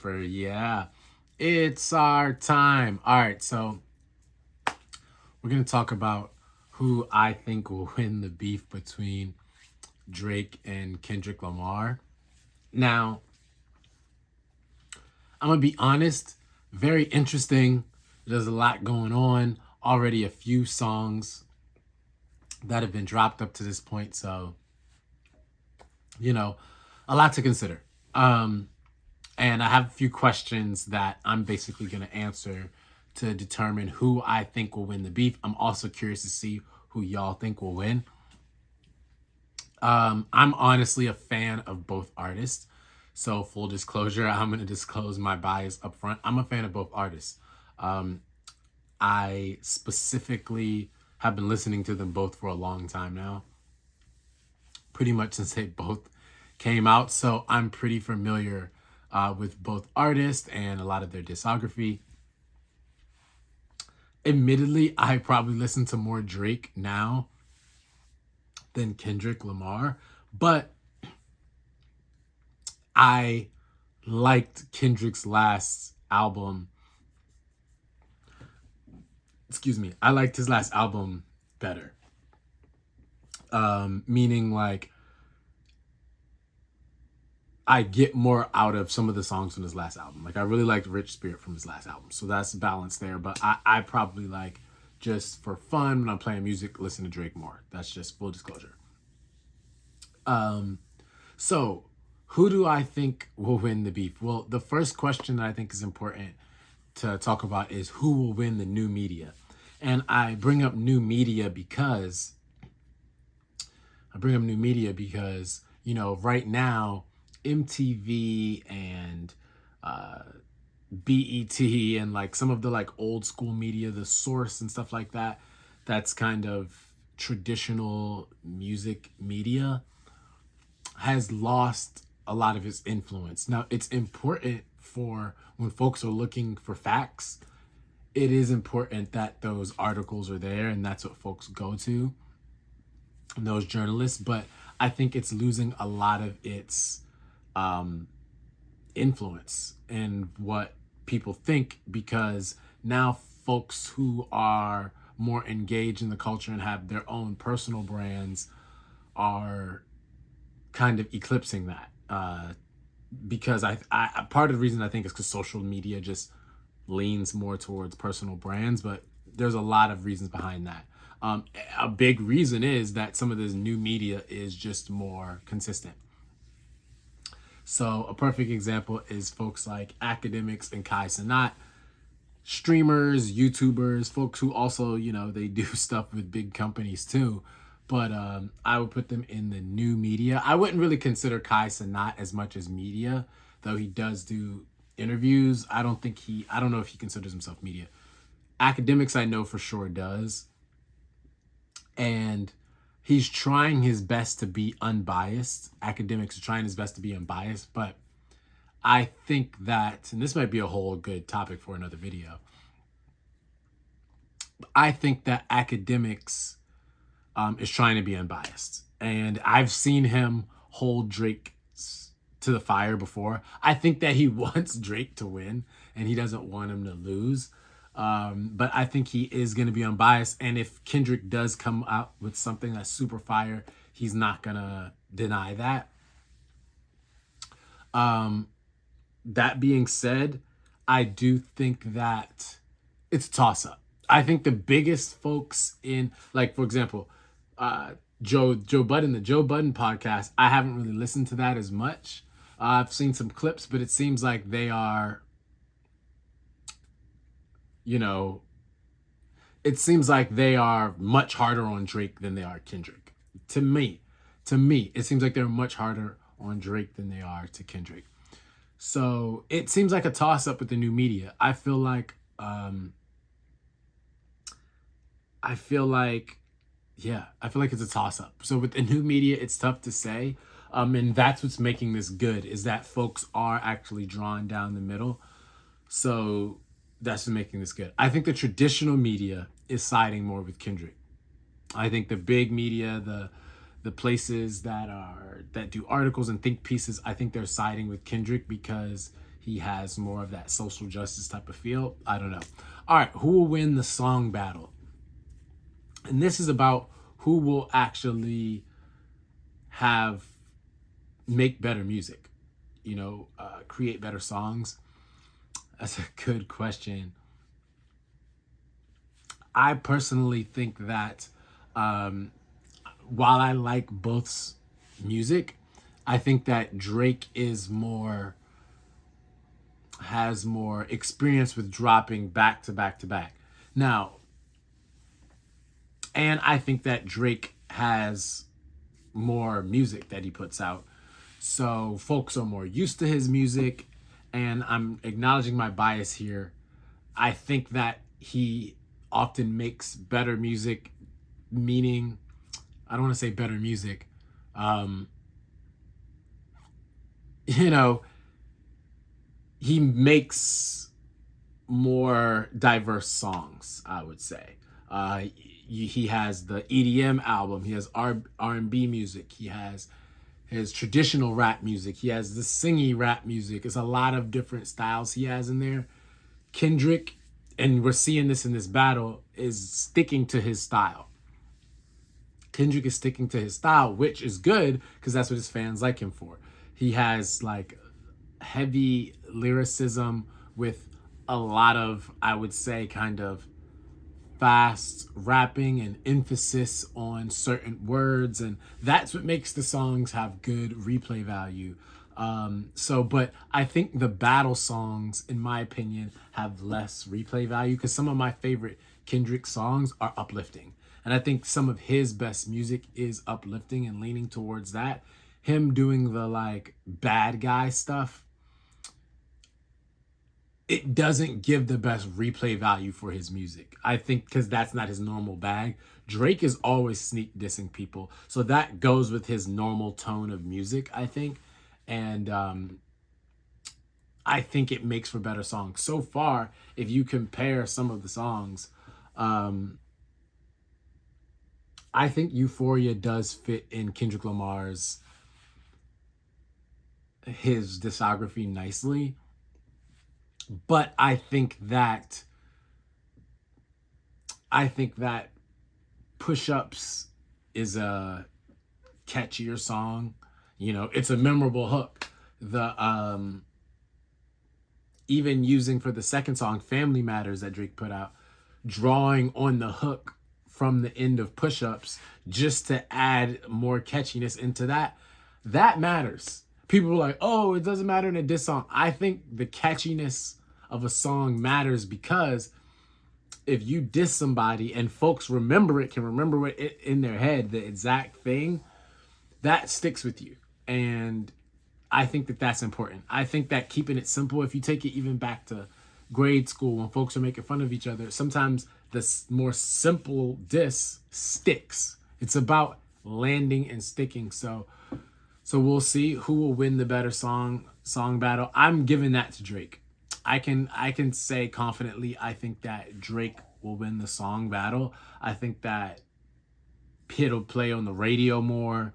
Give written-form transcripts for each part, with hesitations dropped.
Yeah, it's our time. All right, so we're gonna talk about who I think will win the beef between Drake and Kendrick Lamar. Now, I'm gonna be honest, very interesting. There's a lot going on. Already a few songs that have been dropped up to this point, so you know, a lot to consider. Um, and I have a few questions that I'm basically going to answer to determine who I think will win the beef. I'm also curious to see who y'all think will win. I'm honestly a fan of both artists. So, full disclosure, I'm going to disclose my bias up front. I'm a fan of both artists. Um, I specifically have been listening to them both for a long time now, pretty much since they both came out. So, I'm pretty familiar with both artists and a lot of their discography. Admittedly, I probably listen to more Drake now than Kendrick Lamar, but I liked Kendrick's last album. Excuse me. I liked his last album better. Meaning like I get more out of some of the songs from his last album. Like I really liked Rich Spirit from his last album. So that's balance there. But I probably like just for fun when I'm playing music, listen to Drake more. That's just full disclosure. So who do I think will win the beef? Well, the first question that I think is important to talk about is who will win the new media. And I bring up new media because right now MTV and BET and like some of the like old school media, the Source and stuff like that, that's kind of traditional music media, has lost a lot of its influence. Now, it's important for when folks are looking for facts, it is important that those articles are there and that's what folks go to, those journalists. But I think it's losing a lot of its influence in what people think because now folks who are more engaged in the culture and have their own personal brands are kind of eclipsing that. Because I part of the reason I think is because social media just leans more towards personal brands, but there's a lot of reasons behind that. A big reason is that some of this new media is just more consistent. So a perfect example is folks like academics and Kai Cenat, streamers, YouTubers, folks who also, they do stuff with big companies too. But I would put them in the new media. I wouldn't really consider Kai Cenat as much as media, though he does do interviews. I don't know if he considers himself media. Academics, I know for sure does. And he's trying his best to be unbiased. Academics are trying his best to be unbiased. But I think that, and this might be a whole good topic for another video, I think that academics is trying to be unbiased. And I've seen him hold Drake to the fire before. I think that he wants Drake to win and he doesn't want him to lose. But I think he is going to be unbiased. And if Kendrick does come out with something that's super fire, he's not going to deny that. That being said, I do think that it's a toss up. I think the biggest folks in, like, for example, Joe Budden, the Joe Budden podcast, I haven't really listened to that as much. I've seen some clips, but it seems like they are, it seems like they are much harder on Drake than they are Kendrick. To me, it seems like they're much harder on Drake than they are to Kendrick. So it seems like a toss up with the new media. I feel like it's a toss up. So with the new media, it's tough to say. And that's what's making this good is that folks are actually drawn down the middle. So that's what's making this good. I think the traditional media is siding more with Kendrick. I think the big media, the places that do articles and think pieces, I think they're siding with Kendrick because he has more of that social justice type of feel. I don't know. All right, who will win the song battle? And this is about who will actually have make better music, create better songs. That's a good question. I personally think that while I like both's music, I think that Drake has more experience with dropping back to back to back. Now, and I think that Drake has more music that he puts out. So folks are more used to his music, and I'm acknowledging my bias here. I think that he often makes better music, meaning, I don't want to say better music. You know, he makes more diverse songs, I would say. He has the EDM album. He has R&B music. He has his traditional rap music. He has the singy rap music. It's a lot of different styles he has in there. Kendrick, and we're seeing this in this battle, is sticking to his style. Kendrick is sticking to his style, which is good because that's what his fans like him for. He has like heavy lyricism with a lot of, I would say, kind of fast rapping and emphasis on certain words, and that's what makes the songs have good replay value. But I think the battle songs, in my opinion, have less replay value because some of my favorite Kendrick songs are uplifting. And I think some of his best music is uplifting and leaning towards that. Him doing the like bad guy stuff, it doesn't give the best replay value for his music. I think because that's not his normal bag. Drake is always sneak dissing people. So that goes with his normal tone of music, I think. And I think it makes for better songs. So far, if you compare some of the songs, I think Euphoria does fit in Kendrick Lamar's his discography nicely. But I think that Push-Ups is a catchier song. It's a memorable hook. The even using for the second song, Family Matters, that Drake put out, drawing on the hook from the end of Push-Ups just to add more catchiness into that matters. People are like, oh, it doesn't matter in a diss song. I think the catchiness of a song matters because if you diss somebody and folks can remember it in their head, the exact thing, that sticks with you. And I think that that's important. I think that keeping it simple, if you take it even back to grade school when folks are making fun of each other, sometimes the more simple diss sticks. It's about landing and sticking. So we'll see who will win the better song battle. I'm giving that to Drake. I can say confidently, I think that Drake will win the song battle. I think that it'll play on the radio more.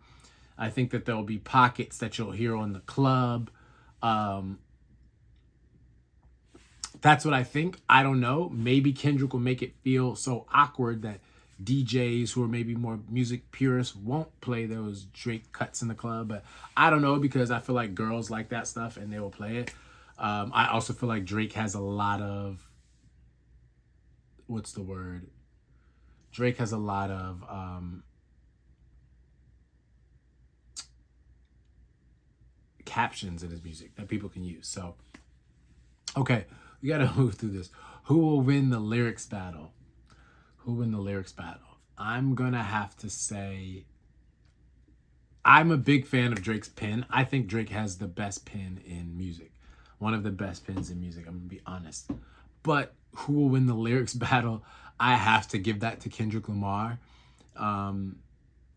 I think that there'll be pockets that you'll hear on the club. That's what I think. I don't know. Maybe Kendrick will make it feel so awkward that DJs who are maybe more music purists won't play those Drake cuts in the club. But I don't know because I feel like girls like that stuff and they will play it. I also feel like Drake has a lot of, Drake has a lot of captions in his music that people can use. So, okay, we got to move through this. Who will win the lyrics battle? I'm going to have to say I'm a big fan of Drake's pen. I think Drake has the best pen in music. One of the best pens in music, I'm going to be honest. But who will win the lyrics battle? I have to give that to Kendrick Lamar. And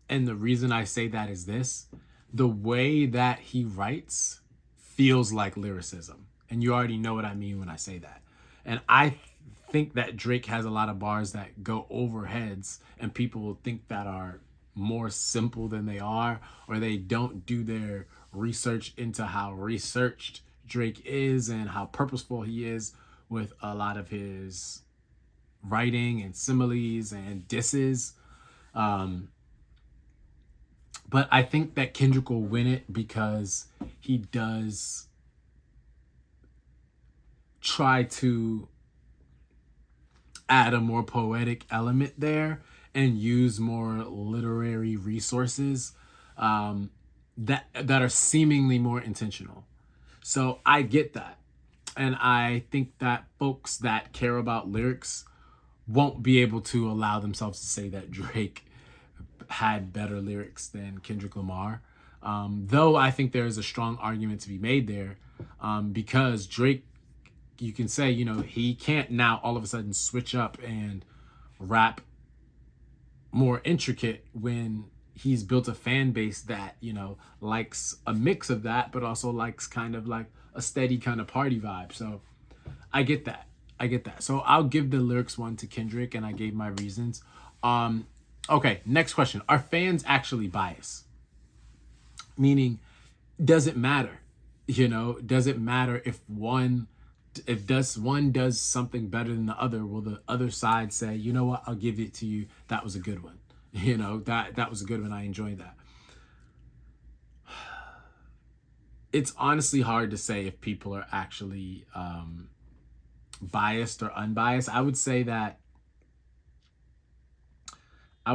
the reason I say that is this. The way that he writes feels like lyricism. And you already know what I mean when I say that. And I think that Drake has a lot of bars that go over heads and people will think that are more simple than they are, or they don't do their research into how researched Drake is and how purposeful he is with a lot of his writing and similes and disses. But I think that Kendrick will win it because he does try to add a more poetic element there and use more literary resources that are seemingly more intentional. So I get that. And I think that folks that care about lyrics won't be able to allow themselves to say that Drake had better lyrics than Kendrick Lamar. Though I think there is a strong argument to be made there because Drake, you can say, he can't now all of a sudden switch up and rap more intricate when he's built a fan base that, likes a mix of that, but also likes kind of like a steady kind of party vibe. So I get that. So I'll give the lyrics one to Kendrick, and I gave my reasons. Okay, next question. Are fans actually biased? Meaning, does it matter? Does it matter if one does something better than the other? Will the other side say, you know what, I'll give it to you. That was a good one. That was a good one. I enjoyed that. It's honestly hard to say if people are actually biased or unbiased. I would say that I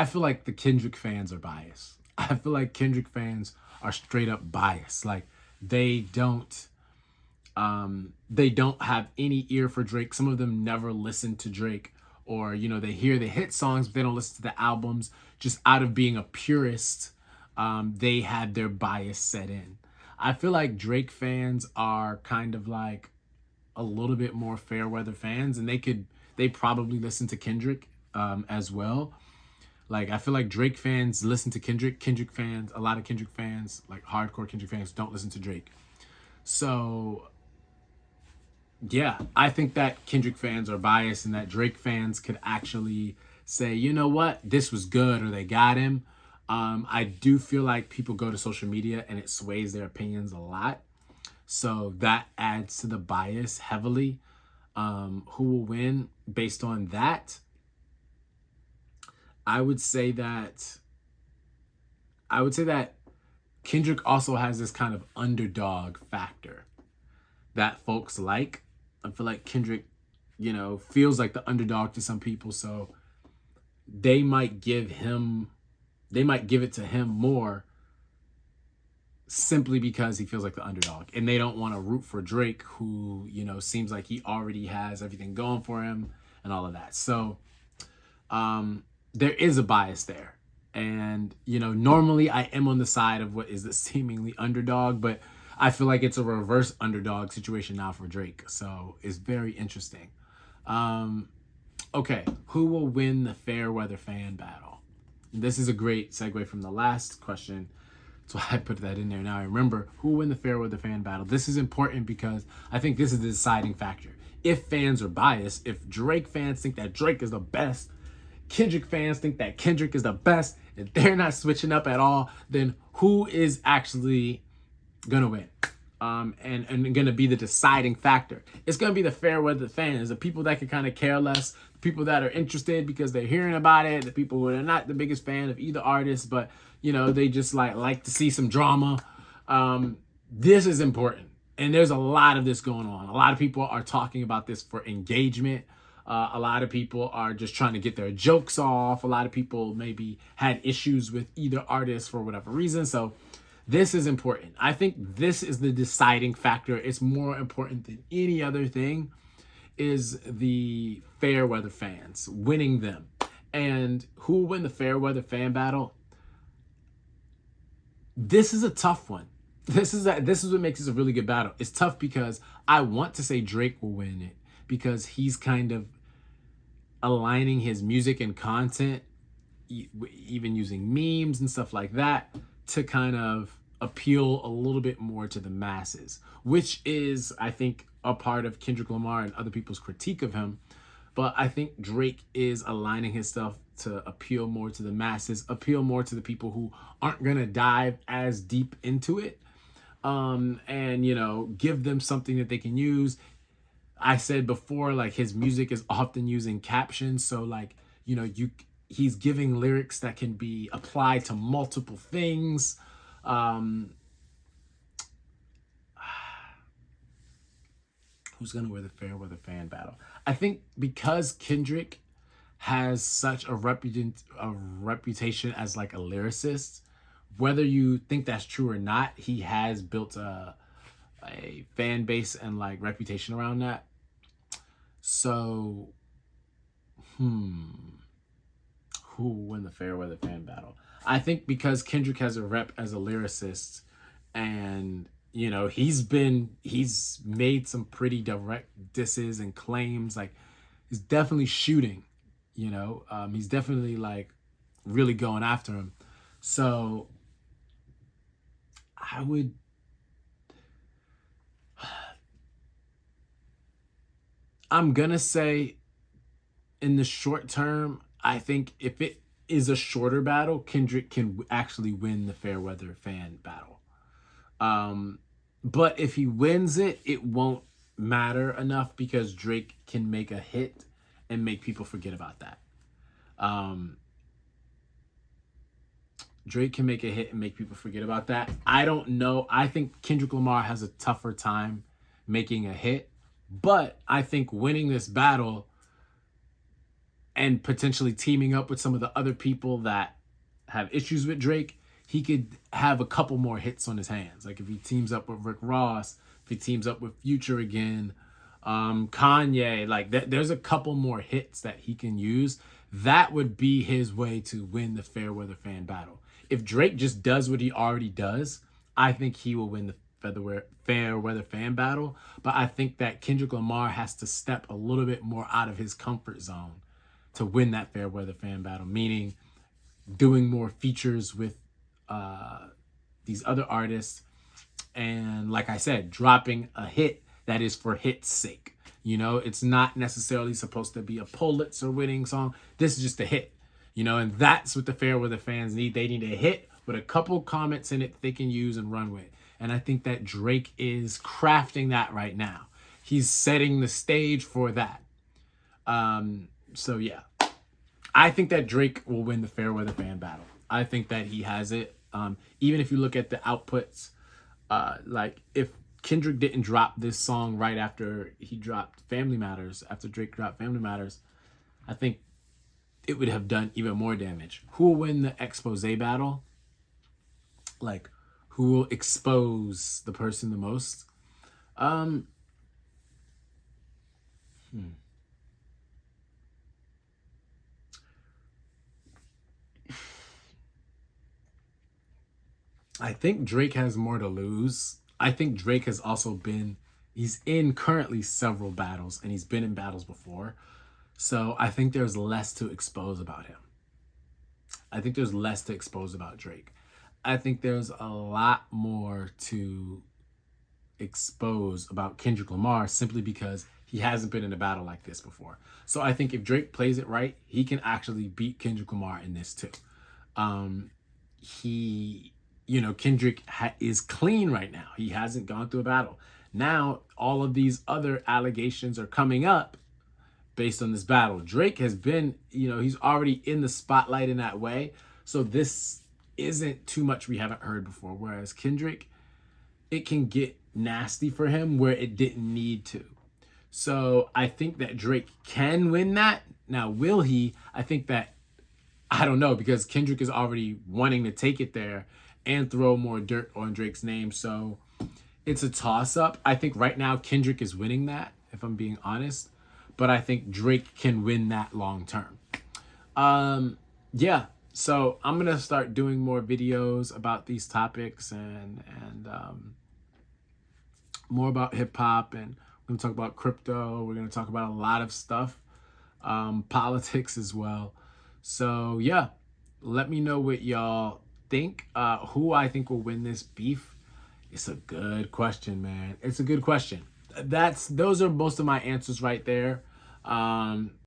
feel like the Kendrick fans are biased. I feel like Kendrick fans are straight up biased. Like they don't have any ear for Drake. Some of them never listen to Drake, or they hear the hit songs, but they don't listen to the albums. Just out of being a purist, they had their bias set in. I feel like Drake fans are kind of like a little bit more fair weather fans, and they probably listen to Kendrick as well. Like I feel like Drake fans listen to Kendrick. A lot of Kendrick fans, like hardcore Kendrick fans, don't listen to Drake. So yeah, I think that Kendrick fans are biased and that Drake fans could actually say, you know what, this was good, or they got him. I do feel like people go to social media and it sways their opinions a lot. So that adds to the bias heavily. Who will win based on that? I would say that Kendrick also has this kind of underdog factor that folks like. I feel like Kendrick, feels like the underdog to some people, so they might give it to him more simply because he feels like the underdog, and they don't want to root for Drake, who seems like he already has everything going for him and all of that. So there is a bias there, and normally I am on the side of what is the seemingly underdog, but I feel like it's a reverse underdog situation now for Drake. So it's very interesting. Okay, who will win the fair weather fan battle? This is a great segue from the last question. So I put that in there. Now I remember who will win the fair weather fan battle. This is important because I think this is the deciding factor. If fans are biased, if Drake fans think that Drake is the best, Kendrick fans think that Kendrick is the best, if they're not switching up at all, then who is actually gonna win? And gonna be the deciding factor. It's gonna be the fair weather fans, the people that can kind of care less, the people that are interested because they're hearing about it, the people who are not the biggest fan of either artist, but they just like to see some drama. This is important, and there's a lot of this going on. A lot of people are talking about this for engagement. A lot of people are just trying to get their jokes off. A lot of people maybe had issues with either artist for whatever reason. So this is important. I think this is the deciding factor. It's more important than any other thing, is the fair weather fans, winning them. And who will win the fair weather fan battle? This is a tough one. This is what makes this a really good battle. It's tough because I want to say Drake will win it because he's kind of aligning his music and content, even using memes and stuff like that, to kind of appeal a little bit more to the masses, which is, I think, a part of Kendrick Lamar and other people's critique of him. But I think Drake is aligning his stuff to appeal more to the masses, appeal more to the people who aren't going to dive as deep into it. and give them something that they can use. I said before, like, his music is often using captions, so like, you he's giving lyrics that can be applied to multiple things. um who's gonna win the fair weather fan battle? I think because Kendrick has such a reputation as like a lyricist, whether you think that's true or not, he has built a fan base and like reputation around that. So, who will win the fair weather fan battle? I think because Kendrick has a rep as a lyricist, and he's made some pretty direct disses and claims. Like, he's definitely shooting. He's definitely like really going after him. So I would. I'm gonna say, in the short term, I think if it is a shorter battle, Kendrick can actually win the Fairweather fan battle. But if he wins it, it won't matter enough because Drake can make a hit and make people forget about that. Um, Drake can make a hit and make people forget about that. I don't know. I think Kendrick Lamar has a tougher time making a hit, but I think winning this battle and potentially teaming up with some of the other people that have issues with Drake, he could have a couple more hits on his hands. Like if he teams up with Rick Ross, if he teams up with Future again, Kanye, like there's a couple more hits that he can use. That would be his way to win the Fairweather fan battle. If Drake just does what he already does, I think he will win the Fairweather fan battle. But I think that Kendrick Lamar has to step a little bit more out of his comfort zone to win that Fairweather fan battle, meaning doing more features with these other artists, and like I said, dropping a hit that is for hit's sake. It's not necessarily supposed to be a Pulitzer winning song. This is just a hit, and that's what the Fairweather fans need. They need a hit with a couple comments in it that they can use and run with. And I think that Drake is crafting that right now. He's setting the stage for that. So yeah, I think that Drake will win the Fairweather fan battle. I think that he has it. Even if you look at the outputs, like if Kendrick didn't drop this song right after he dropped Family Matters, after Drake dropped Family Matters, I think it would have done even more damage. Who will win the expose battle? Like, who will expose the person the most? I think Drake has more to lose. I think Drake has also he's in currently several battles, and he's been in battles before. So I think there's less to expose about him. I think there's less to expose about Drake. I think there's a lot more to expose about Kendrick Lamar simply because he hasn't been in a battle like this before. So I think if Drake plays it right, he can actually beat Kendrick Lamar in this too. Kendrick is clean right now. He hasn't gone through a battle. Now, all of these other allegations are coming up based on this battle. Drake has been, he's already in the spotlight in that way. So this isn't too much we haven't heard before. Whereas Kendrick, it can get nasty for him where it didn't need to. So I think that Drake can win that. Now, will he? I think that, I don't know, because Kendrick is already wanting to take it there and throw more dirt on Drake's name. So it's a toss-up. I think right now Kendrick is winning that, if I'm being honest. But I think Drake can win that long term. Yeah. So I'm going to start doing more videos about these topics and more about hip-hop. And we're going to talk about crypto. We're going to talk about a lot of stuff. Politics as well. So yeah, let me know what y'all think. Who I think will win this beef. It's a good question, man. It's a good question. Those are most of my answers right there.